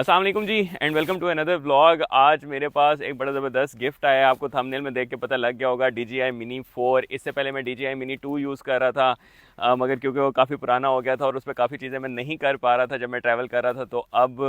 अस्सलाम वालेकुम जी and welcome to another vlog. आज मेरे पास एक बड़ा ज़बरदस्त गिफ्ट आया है। आपको थंबनेल में देख के पता लग गया होगा, DJI Mini 4। इससे पहले मैं DJI Mini 2 यूज़ कर रहा था, मगर क्योंकि वो काफ़ी पुराना हो गया था और उस पर काफ़ी चीज़ें मैं नहीं कर पा रहा था जब मैं ट्रैवल कर रहा था। तो अब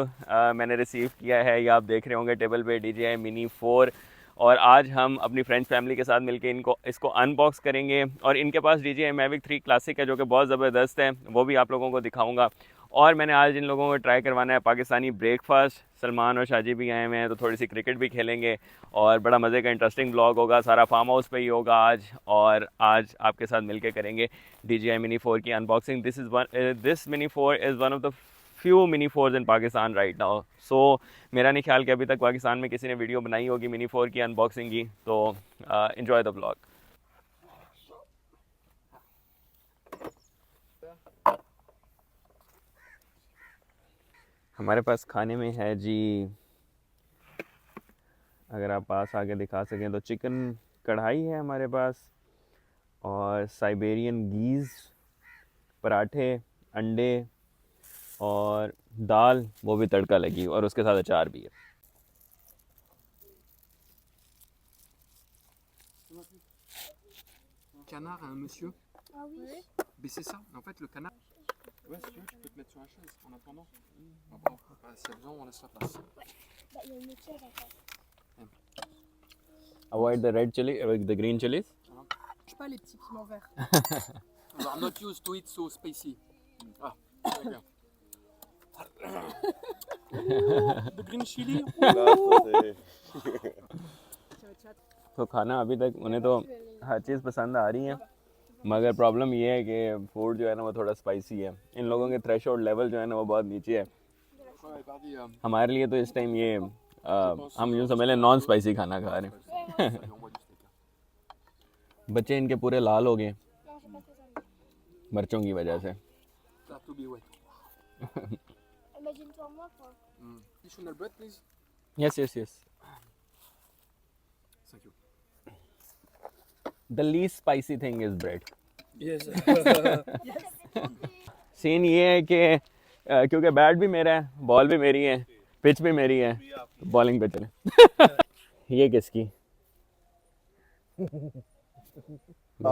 मैंने रिसीव किया है, या आप देख रहे होंगे टेबल पे, DJI Mini 4। और आज हम अपनी फ्रेंड्स फैमिली के साथ मिलके इसको अनबॉक्स करेंगे। और इनके पास DJI Mavic 3 क्लासिक है जो कि बहुत ज़बरदस्त है, वो भी आप लोगों को दिखाऊंगा। और मैंने आज इन लोगों को ट्राई करवाना है पाकिस्तानी ब्रेकफास्ट। सलमान और शाजी भी आए हुए हैं, तो थोड़ी सी क्रिकेट भी खेलेंगे और बड़ा मज़े का इंटरेस्टिंग ब्लॉग होगा। सारा फार्म हाउस पे ही होगा आज, और आज आपके साथ मिलके करेंगे DJI Mini 4 की unboxing. This Mini 4 is one of the few Mini 4s in Pakistan right now. So मेरा नहीं ख्याल कि अभी तक पाकिस्तान में किसी ने वीडियो बनाई होगी Mini 4 की अनबॉक्सिंग की। तो इन्जॉय द ब्लॉग। हमारे पास खाने में है जी, अगर आप पास आके दिखा सकें तो चिकन कढ़ाई है हमारे पास, और साइबेरियन गीज़, पराठे, अंडे और दाल, वो भी तड़का लगी, और उसके साथ अचार भी है। Canard à un monsieur. Ah oui. Baisser ça. En fait, le canard. Ouais, si tu veux, tu peux te mettre sur la chaise en attendant. Ah bon, s'il y a besoin, on laisse la place. Bah, il y a une autre chaise en fait. Avoid the red chili, the green chilies. Je sais pas les petits piments verts. We are not used to it so spicy. Ah, très bien. The green chili. तो खाना अभी तक उन्हें तो हर चीज़ पसंद आ रही है, मगर प्रॉब्लम ये है कि फूड जो है ना वो थोड़ा स्पाइसी है। इन लोगों के थ्रेशोल्ड लेवल जो है ना वो बहुत नीचे है। हमारे लिए तो इस टाइम ये हम यूँ समझ लें नॉन स्पाइसी खाना खा रहे हैं। बच्चे इनके पूरे लाल हो गए मिर्चों की वजह से। Imagine-toi moi quoi. Additional bread, please. Yes, yes, yes. Thank you. The least spicy thing is bread. Yes. Scene ये है कि क्योंकि बैट भी मेरा है, बॉल भी मेरी है, पिच भी मेरी है, तो बॉलिंग पे चले। ये किसकी?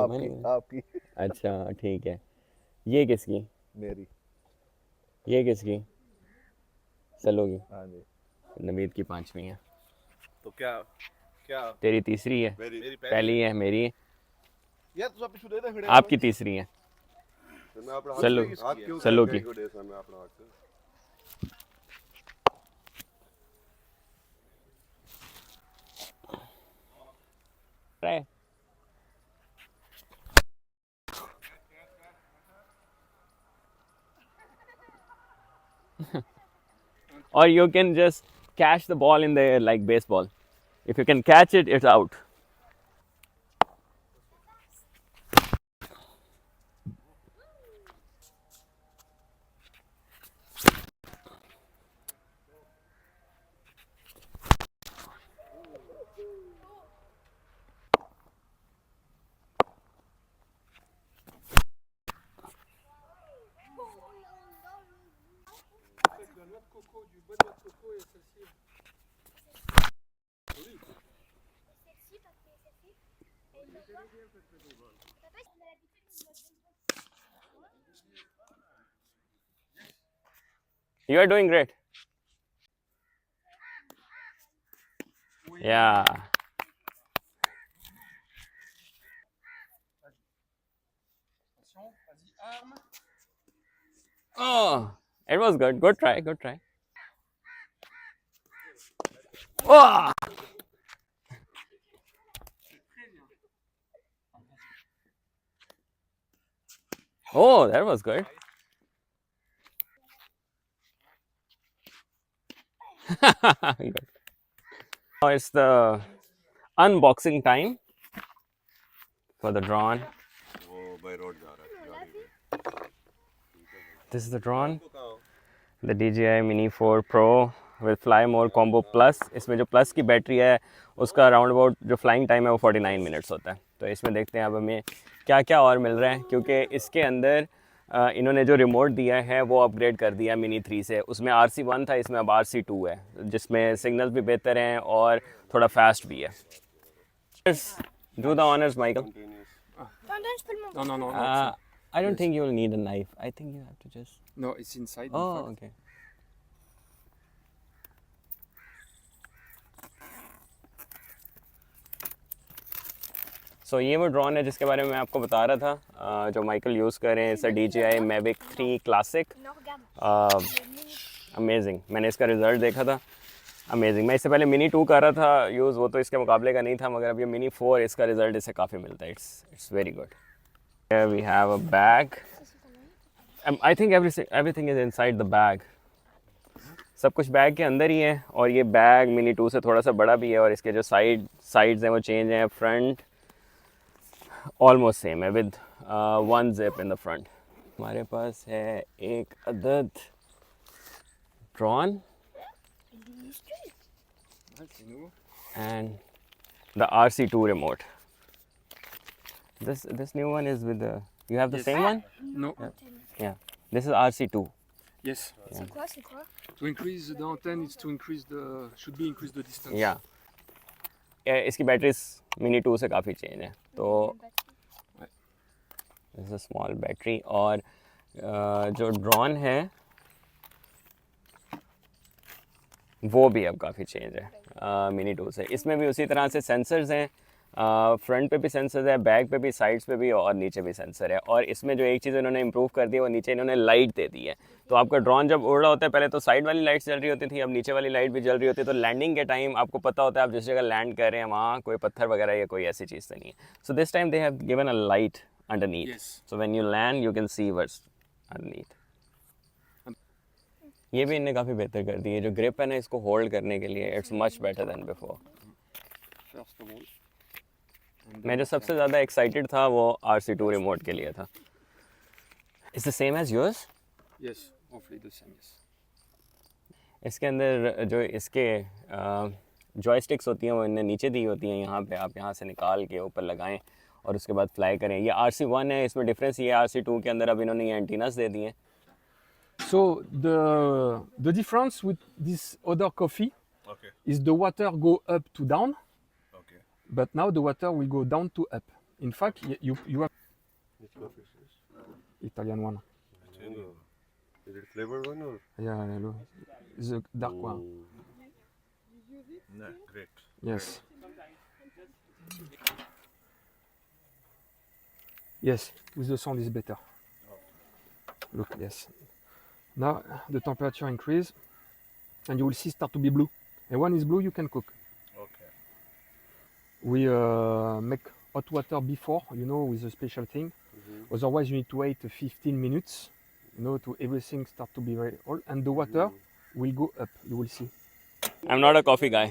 आपकी। अच्छा ठीक है। ये किसकी? मेरी। ये किसकी? सलो की। हाँ जी। नवीद की 5वीं है। तो क्या क्या तेरी तीसरी है। मेरी पहली है मेरी है। यार तू पिछू दे दे आपकी तीसरी है। सलो की। Try. Or you can just catch the ball in the air like baseball. If you can catch it, it's out. You are doing great. Yeah. Oh, it was good. Good try. Good try. Oh! Oh, that was good. Good. Now it's the unboxing time for the drone. This is the drone, the DJI Mini 4 Pro with Fly More Combo Plus। इसमें जो plus की battery है उसका round about जो flying time है वो 49 minutes होता है। तो इसमें देखते हैं अब हमें क्या क्या और मिल रहा है, क्योंकि इसके अंदर इन्होंने जो रिमोट दिया है वो अपग्रेड कर दिया मिनी 3 से। उसमें RC1 था, इसमें अब RC2 है, जिसमें सिग्नल्स भी बेहतर हैं और थोड़ा फास्ट भी है। Do the honors, Michael. Attends, je peux le montrer. Non, non, non, non. I don't Yes. think you will need a knife. I think you have to just... No, it's inside. Oh, in fact. okay. So ये वो drone है जिसके बारे में मैं आपको बता रहा था, जो माइकल यूज़ कर रहे हैं। It's DJI Mavic 3 classic. Non, regarde. Amazing, मैंने इसका रिज़ल्ट देखा था, अमेजिंग। मैं इससे पहले मिनी 2 कर रहा था यूज़, वो तो इसके मुकाबले का नहीं था, मगर अब ये मिनी 4 इसका रिज़ल्ट इससे काफ़ी मिलता है। It's very good. We have a bag. I think everything is inside the bag. सब कुछ बैग के अंदर ही है, और ये बैग मिनी 2 से थोड़ा सा बड़ा भी है, और इसके जो साइड्स हैं वो चेंज हैं। फ्रंट ऑलमोस्ट सेम है with 1 zip in the front. हमारे पास है एक अदद drone Ouais, c'est nouveau. and the RC2 remote. This new one is with the... You have the Yes. same one? No. Yeah. This is RC2. Yes. C'est quoi, c'est quoi? To increase the antenne, it's to increase the should be increase the distance. Yeah. इसकी batteries mini 2 से काफ़ी change है, तो this is small battery. और जो drone है वो भी अब काफ़ी चेंज है मिनी 2 से। इसमें भी उसी तरह से सेंसर्स हैं, फ्रंट पे भी सेंसर्स है, बैक पे भी, साइड्स पे भी, और नीचे भी सेंसर है। और इसमें जो एक चीज़ इन्होंने इम्प्रूव कर दी है वो नीचे इन्होंने लाइट दे दी है। तो आपका ड्रोन जब उड़ रहा होता है, पहले तो साइड वाली लाइट जल रही होती थी, अब नीचे वाली लाइट भी जल रही होती है। तो लैंडिंग के टाइम आपको पता होता है आप जिस जगह लैंड कर रहे हैं वहाँ कोई पत्थर वगैरह या कोई ऐसी चीज़ तो नहीं है। So this time they have given a light underneath, Yes. So when you land you can see what's underneath. ये भी इनने काफ़ी बेहतर कर दी है। जो ग्रिप है ना इसको होल्ड करने के लिए, it's much better than before. First of all. And मैं जो then सबसे ज़्यादा एक्साइटेड था वो RC2 रिमोट के लिए था। It's the same as yours? Yes, roughly the same. Yes. इसके अंदर जो इसके जॉयस्टिक्स होती हैं वो इन्हें नीचे दी होती हैं, यहाँ पे आप यहाँ से निकाल के ऊपर लगाएं और उसके बाद फ्लाई करें। ये RC1 है, इसमें डिफरेंस ये RC2 के अंदर अब इन्होंने ये एंटीनास दे दिए हैं। So the difference with this other coffee Okay. is the water go up to down, Okay. but now the water will go down to up. In fact, you have Which coffee is this? Italian one. Is it flavored one or? Yeah, hello. It's a dark one. No, great. Yes. Yes, with the sound is better. Look, yes. Now the temperature increase, and you will see start to be blue. And when it's blue, you can cook. Okay. We make hot water before, with a special thing. Otherwise, you need to wait 15 minutes, to everything start to be very old, and the water will go up. You will see. I'm not a coffee guy.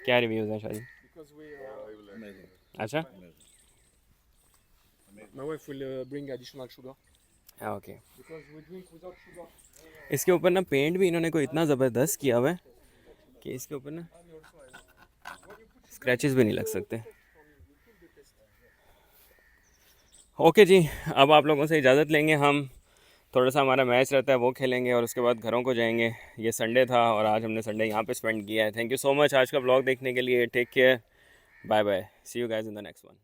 क्या reviews हैं शायद? Because we. Amazing. अच्छा, My wife will bring additional sugar. Okay. Because we drink without sugar. इसके ऊपर ना paint भी इन्होंने कोई इतना ज़बरदस्त किया हुआ है कि इसके ऊपर ना स्क्रैचेस भी नहीं लग सकते। ओके जी, अब आप लोगों से इजाज़त लेंगे हम। थोड़ा सा हमारा मैच रहता है वो खेलेंगे और उसके बाद घरों को जाएंगे। ये संडे था और आज हमने संडे यहाँ पे स्पेंड किया है। थैंक यू सो मच आज का ब्लॉग देखने के लिए। Take care, bye bye, see you guys in the next one.